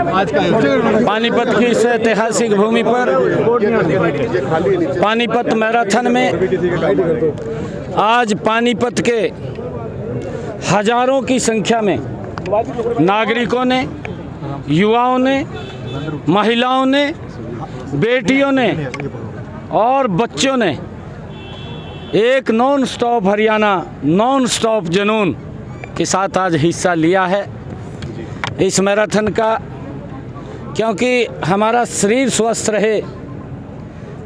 पानीपत की इस ऐतिहासिक भूमि पर पानीपत मैराथन में आज पानीपत के हजारों की संख्या में नागरिकों ने, युवाओं ने, महिलाओं ने, बेटियों ने और बच्चों ने एक non stop Haryana, non stop जुनून के साथ आज हिस्सा लिया है इस मैराथन का, क्योंकि हमारा शरीर स्वस्थ रहे,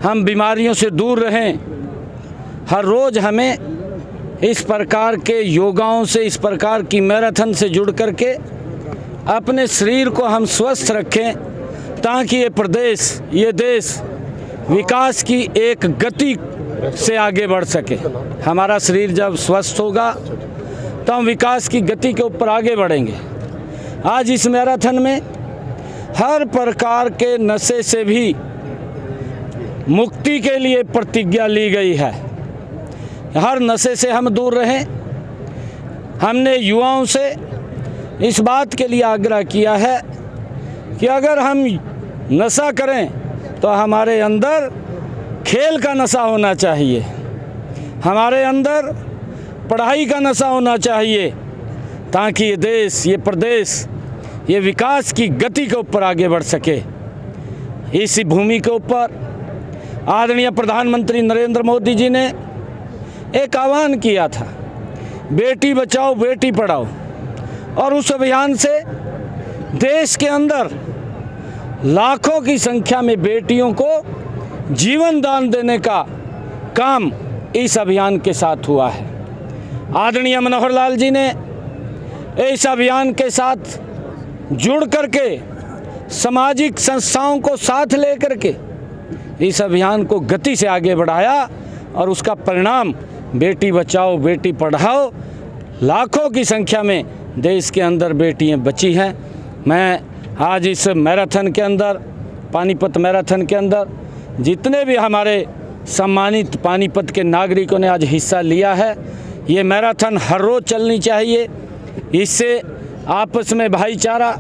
हम बीमारियों से दूर रहें। हर रोज़ हमें इस प्रकार के योगाओं से, इस प्रकार की मैराथन से जुड़ करके अपने शरीर को हम स्वस्थ रखें, ताकि ये प्रदेश, ये देश विकास की एक गति से आगे बढ़ सके। हमारा शरीर जब स्वस्थ होगा तो हम विकास की गति के ऊपर आगे बढ़ेंगे। आज इस मैराथन में हर प्रकार के नशे से भी मुक्ति के लिए प्रतिज्ञा ली गई है। हर नशे से हम दूर रहें। हमने युवाओं से इस बात के लिए आग्रह किया है कि अगर हम नशा करें तो हमारे अंदर खेल का नशा होना चाहिए, हमारे अंदर पढ़ाई का नशा होना चाहिए, ताकि ये देश, ये प्रदेश, ये विकास की गति के ऊपर आगे बढ़ सके। इसी भूमि के ऊपर आदरणीय प्रधानमंत्री नरेंद्र मोदी जी ने एक आह्वान किया था, बेटी बचाओ बेटी पढ़ाओ, और उस अभियान से देश के अंदर लाखों की संख्या में बेटियों को जीवन दान देने का काम इस अभियान के साथ हुआ है। आदरणीय मनोहर लाल जी ने इस अभियान के साथ जुड़ करके सामाजिक संस्थाओं को साथ लेकर के इस अभियान को गति से आगे बढ़ाया, और उसका परिणाम बेटी बचाओ बेटी पढ़ाओ, लाखों की संख्या में देश के अंदर बेटियां बची हैं। मैं आज इस मैराथन के अंदर, पानीपत मैराथन के अंदर जितने भी हमारे सम्मानित पानीपत के नागरिकों ने आज हिस्सा लिया है, ये मैराथन हर रोज़ चलनी चाहिए। इससे आपस में भाईचारा,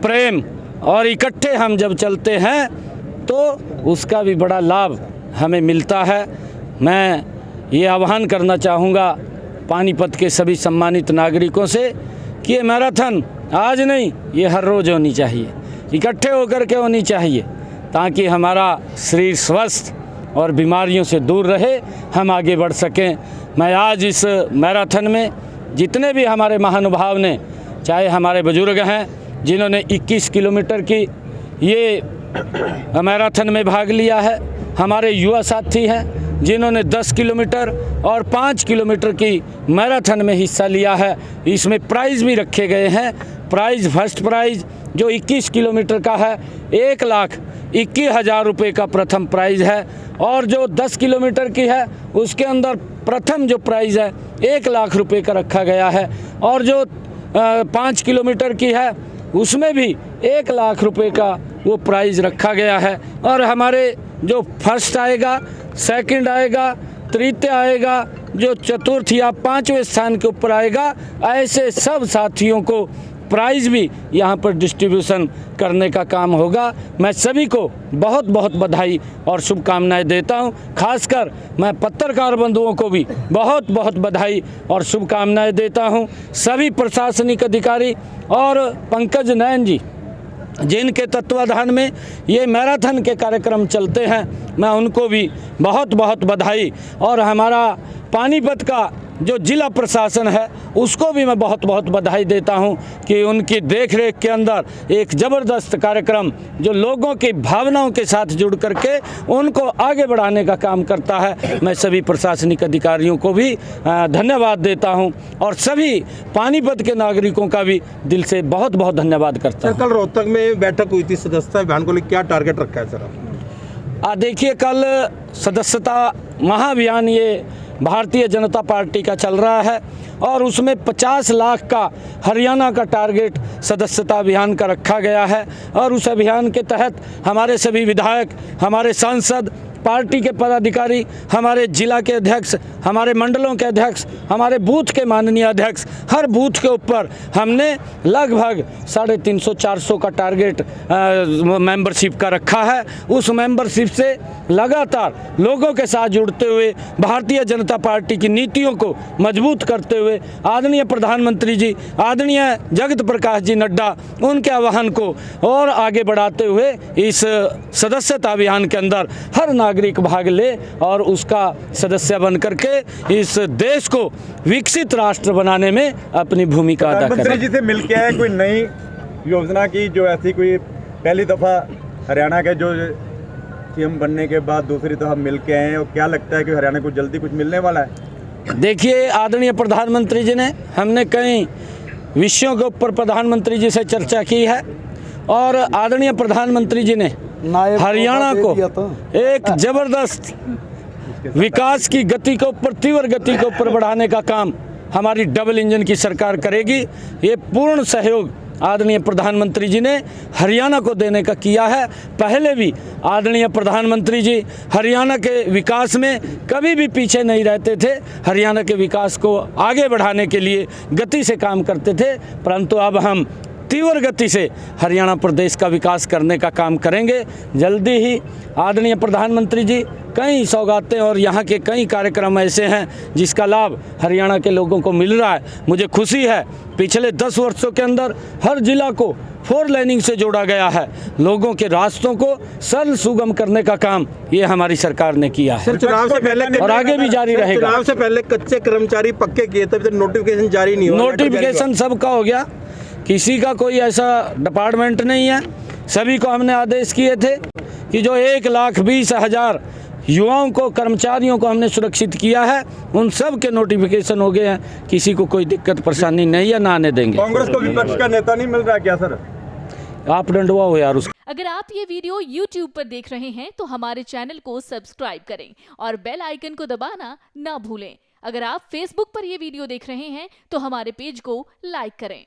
प्रेम और इकट्ठे हम जब चलते हैं तो उसका भी बड़ा लाभ हमें मिलता है। मैं ये आह्वान करना चाहूँगा पानीपत के सभी सम्मानित नागरिकों से कि ये मैराथन आज नहीं, ये हर रोज़ होनी चाहिए, इकट्ठे होकर के होनी चाहिए, ताकि हमारा शरीर स्वस्थ और बीमारियों से दूर रहे, हम आगे बढ़ सकें। मैं आज इस मैराथन में जितने भी हमारे महानुभाव ने, चाहे हमारे बुजुर्ग हैं जिन्होंने 21 किलोमीटर की ये मैराथन में भाग लिया है, हमारे युवा साथी हैं जिन्होंने 10 किलोमीटर और 5 किलोमीटर की मैराथन में हिस्सा लिया है। इसमें प्राइज़ भी रखे गए हैं। प्राइज़, फर्स्ट प्राइज़ जो 21 किलोमीटर का है 1,21,000 रुपये का प्रथम प्राइज़ है, और जो 10 किलोमीटर की है उसके अंदर प्रथम जो प्राइज़ है 1,00,000 रुपये का रखा गया है, और जो 5 किलोमीटर की है उसमें भी 1,00,000 रुपये का वो प्राइज़ रखा गया है। और हमारे जो फर्स्ट आएगा, सेकंड आएगा, तृतीय आएगा, जो चतुर्थ या 5वें स्थान के ऊपर आएगा, ऐसे सब साथियों को प्राइज़ भी यहाँ पर डिस्ट्रीब्यूशन करने का काम होगा। मैं सभी को बहुत बहुत बधाई और शुभकामनाएं देता हूँ। खासकर मैं पत्रकार बंधुओं को भी बहुत बहुत बधाई और शुभकामनाएं देता हूँ। सभी प्रशासनिक अधिकारी और पंकज नयन जी जिनके तत्वाधान में ये मैराथन के कार्यक्रम चलते हैं, मैं उनको भी बहुत बहुत बधाई, और हमारा पानीपत का जो जिला प्रशासन है उसको भी मैं बहुत बहुत बधाई देता हूं कि उनकी देखरेख के अंदर एक ज़बरदस्त कार्यक्रम जो लोगों की भावनाओं के साथ जुड़ करके उनको आगे बढ़ाने का काम करता है। मैं सभी प्रशासनिक अधिकारियों को भी धन्यवाद देता हूं, और सभी पानीपत के नागरिकों का भी दिल से बहुत बहुत धन्यवाद करता हूँ। कल रोहतक में बैठक हुई थी, सदस्यता अभियान को लेकर क्या टारगेट रखा है सर? देखिए, कल सदस्यता महाअभियान ये भारतीय जनता पार्टी का चल रहा है, और उसमें 50 लाख का हरियाणा का टारगेट सदस्यता अभियान का रखा गया है। और उस अभियान के तहत हमारे सभी विधायक, हमारे सांसद, पार्टी के पदाधिकारी, हमारे जिला के अध्यक्ष, हमारे मंडलों के अध्यक्ष, हमारे बूथ के माननीय अध्यक्ष, हर बूथ के ऊपर हमने लगभग 350-400 का टारगेट मेंबरशिप का रखा है। उस मेंबरशिप से लगातार लोगों के साथ जुड़ते हुए भारतीय जनता पार्टी की नीतियों को मजबूत करते हुए आदरणीय प्रधानमंत्री जी, आदरणीय जगत प्रकाश जी नड्डा, उनके आह्वान को और आगे बढ़ाते हुए इस सदस्यता अभियान के अंदर हर नागरिक भाग ले और उसका सदस्य बन करके इस देश को विकसित राष्ट्र बनाने में अपनी भूमिका अदा करें। प्रधानमंत्री जी से मिलके आए कोई नई योजना की, जो ऐसी कोई पहली दफ़ा हरियाणा के जो सीएम बनने के बाद दूसरी दफ़ा मिलके आए हैं, और क्या लगता है कि हरियाणा को जल्दी कुछ मिलने वाला है? देखिए, आदरणीय प्रधानमंत्री जी ने, हमने कई विषयों के ऊपर प्रधानमंत्री जी से चर्चा की है और आदरणीय प्रधानमंत्री जी ने हरियाणा को एक जबरदस्त विकास की गति के ऊपर, तीव्र गति के ऊपर बढ़ाने का काम हमारी डबल इंजन की सरकार करेगी। ये पूर्ण सहयोग आदरणीय प्रधानमंत्री जी ने हरियाणा को देने का किया है। पहले भी आदरणीय प्रधानमंत्री जी हरियाणा के विकास में कभी भी पीछे नहीं रहते थे, हरियाणा के विकास को आगे बढ़ाने के लिए गति से काम करते थे, परंतु अब हम तीव्र गति से हरियाणा प्रदेश का विकास करने का काम करेंगे। जल्दी ही आदरणीय प्रधानमंत्री जी कई सौगातें और यहाँ के कई कार्यक्रम ऐसे हैं जिसका लाभ हरियाणा के लोगों को मिल रहा है। मुझे खुशी है, पिछले 10 वर्षों के अंदर हर जिला को 4 लेनिंग से जोड़ा गया है। लोगों के रास्तों को सरल सुगम करने का काम ये हमारी सरकार ने किया है चुनाव से पहले और आगे भी जारी रहेगा। चुनाव से पहले कच्चे कर्मचारी पक्के किए, तभी तो नोटिफिकेशन जारी नहीं हुआ। नोटिफिकेशन सबका हो गया, किसी का कोई ऐसा डिपार्टमेंट नहीं है। सभी को हमने आदेश किए थे कि जो 1,20,000 युवाओं को, कर्मचारियों को हमने सुरक्षित किया है, उन सब के नोटिफिकेशन हो गए हैं। किसी को कोई दिक्कत परेशानी नहीं है, ना आने देंगे। कांग्रेस को विपक्ष का नेता नहीं मिल रहा क्या सर? आप डंडवा हो यार उसका। अगर आप ये वीडियो YouTube पर देख रहे हैं तो हमारे चैनल को सब्सक्राइब करें और बेल आइकन को दबाना ना भूलें। अगर आप Facebook पर ये वीडियो देख रहे हैं तो हमारे पेज को लाइक करें।